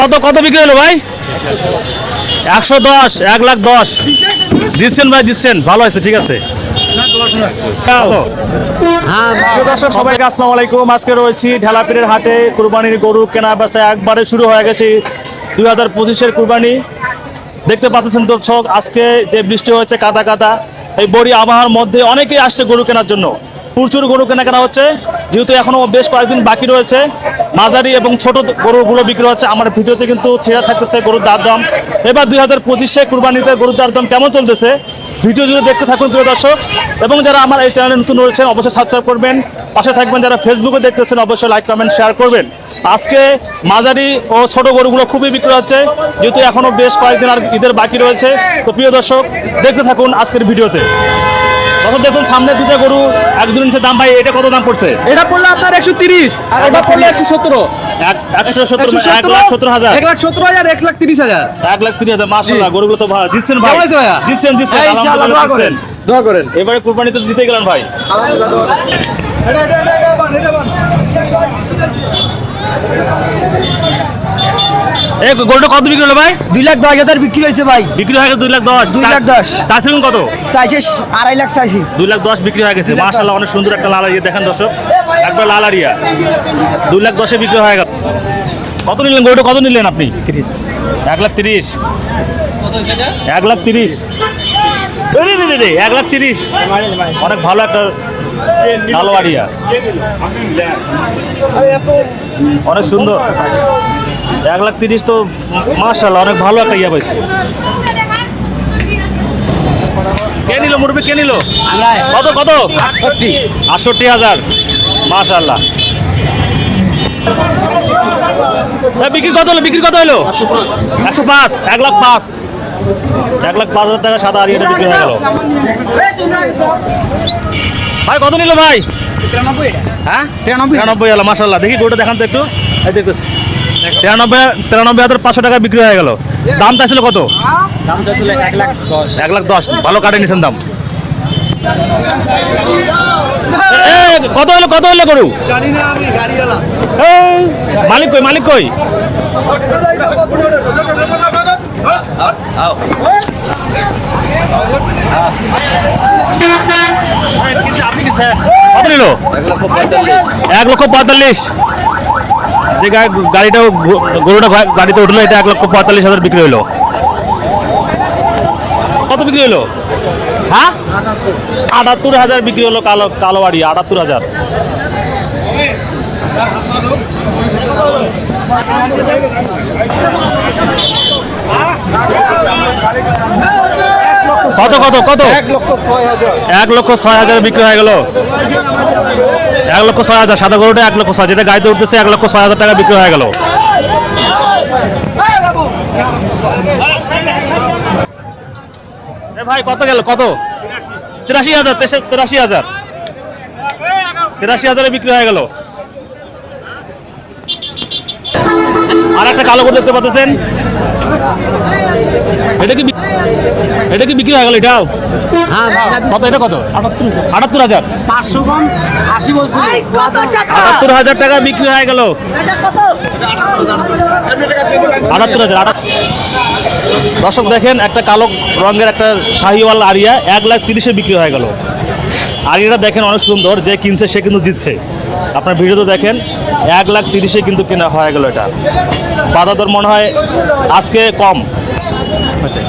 কত কত বিক্রি হলো ভাই? 110, 1,10,000 দিচ্ছেন ভাই, দিচ্ছেন, ভালো আছে, ঠিক আছে। দর্শক সবাইকে আসসালামু আলাইকুম। আজকে রয়েছি ঢেলাপীরের হাটে। কুরবানির গরু কেনা বেচা একবারে শুরু হয়ে গেছে। 2025-এর কুরবানি দেখতে পাচ্ছেন দর্শক। আজকে যে বৃষ্টি হয়েছে, কাদা কাদা, এই বড়ি আবহাওয়ার মধ্যে অনেকেই আসছে গরু কেনার জন্য। প্রচুর গরু কেনা হচ্ছে, যেহেতু এখনো বেশ কয়েকদিন বাকি রয়েছে। মাঝারি এবং ছোট গরুগুলো বিক্রি হচ্ছে। আমার ভিডিওতে কিন্তু ছেড়ে থাকতেছে গরুর দাম। এবার 2025-এ কুরবানিতে গরুর দাম কেমন চলতেছে ভিডিও জুড়ে দেখতে থাকুন প্রিয় দর্শক। এবং যারা আমার এই চ্যানেলে নতুন রয়েছেন অবশ্যই সাবস্ক্রাইব করবেন, পাশে থাকবেন। যারা ফেসবুকে দেখতেছেন অবশ্যই লাইক কমেন্ট শেয়ার করবেন। আজকে মাঝারি ও ছোট গরুগুলো খুবই বিক্রি হচ্ছে, যেহেতু এখনো বেশ কয়েকদিন আর ঈদের বাকি রয়েছে। তো প্রিয় দর্শক দেখতে থাকুন আজকের ভিডিওতে। তখন দেখুন সামনে দুটো গরু একজন নিচে দাম। ভাই এটা কত দাম পড়ছে? এটা পড়লো আপনার 130 আর এটা পড়লো 117। 117, 1,17,000, 1,17,000, 1,30,000, 1,30,000। মাশাআল্লাহ, গরুগুলো তো ভালো দিচ্ছেন ভাই। কেমন আছে ভাইয়া? দিচ্ছেন ইনশাআল্লাহ, দোয়া করেন, দোয়া করেন। এবারে কুরবানিতে দিতে গেলেন ভাই। এই গরুটা কত বিক্রি হলো ভাই? 2,10,000 বিক্রি হয়েছে ভাই। বিক্রি হয়ে গেছে 2,10,000। 2,10,000 চাইছিলেন কত? চাইছে 2.5 লাখ চাইছি। 2,10,000 বিক্রি হয়ে গেছে। মাশাআল্লাহ, অনেক সুন্দর একটা লাল আরিয়া দেখেন দর্শক, একবার লাল আরিয়া। 2,10,000 বিক্রি হয়ে গেল। কত নিলেন গরুটা? কত নিলেন আপনি? 30। 1,30,000। 1,30,000। 1,30,000 অনেক ভালো একটা কালো আরিয়া, অনেক সুন্দর। 1,30,000 তো মাশাআল্লাহ অনেক ভালো একটা ইয়া পাইছে। কে নিল মুরব্বি, কে নিল? কত কত? 68,000। মাশাআল্লাহ। বিক্রি কত হলো? বিক্রি কত হলো? 105। 1,05,000। 1,05,000 টাকা সাদা আরিয়াটা বিক্রি হয়ে গেল। ভাই কত নিল ভাই? 93। হ্যাঁ 93 হলো। মাশাআল্লাহ, দেখি গরুটা দেখান তো একটু। এই দেখতেছি 93,500 টাকা বিক্রি হয়ে গেল। দাম চাইছিল কত? দাম চাইছিল 1,10,000। 1,10,000। ভালো কাটে নিছেন দাম। কত হলো? কত হলো গরু? জানি না আমি, গাড়িওয়ালা। মালিক কই? মালিক কই? কত নিল? 1,45,000। যে গাড়িটা গরুটা গাড়িতে উঠলো এটা 1,45,000 বিক্রি হলো। কত বিক্রি হলো? হ্যাঁ 78,000 বিক্রি হলো। কালো কালো বাড়ি 78,000। কত কত কত? 1,06,000। 1,06,000 বিক্রি হয়ে গেল। 1,06,000 সাদা গরুটা 1,06,000, যেটা গাড়িতে উঠতেছে 1,06,000 টাকা বিক্রি হয়ে গেল। ভাই কত গেল? কত? 83,000। 83,000। 83,000 বিক্রি হয়ে গেল। আর একটা কালো গরু দেখতে পাচ্ছেন, এটা কি বিক্রি হয়ে গেল? এটাও কত? এটা কত? 78,000। 500 কম 80 বলছি। 78,000 টাকা বিক্রি হয়ে গেল। 78,000। দর্শক দেখেন, একটা কালো রঙের একটা শাহিওয়াল আরিয়া 1,30,000 বিক্রি হয়ে গেল। আরিয়াটা দেখেন অনেক সুন্দর, যে কিনছে সে কিন্তু জিতছে। আপনার ভিডিওতে দেখেন 1,30,000 কিন্তু কেনা হয়ে গেল। এটা বাধা দর মনে হয় আজকে কম। আচ্ছা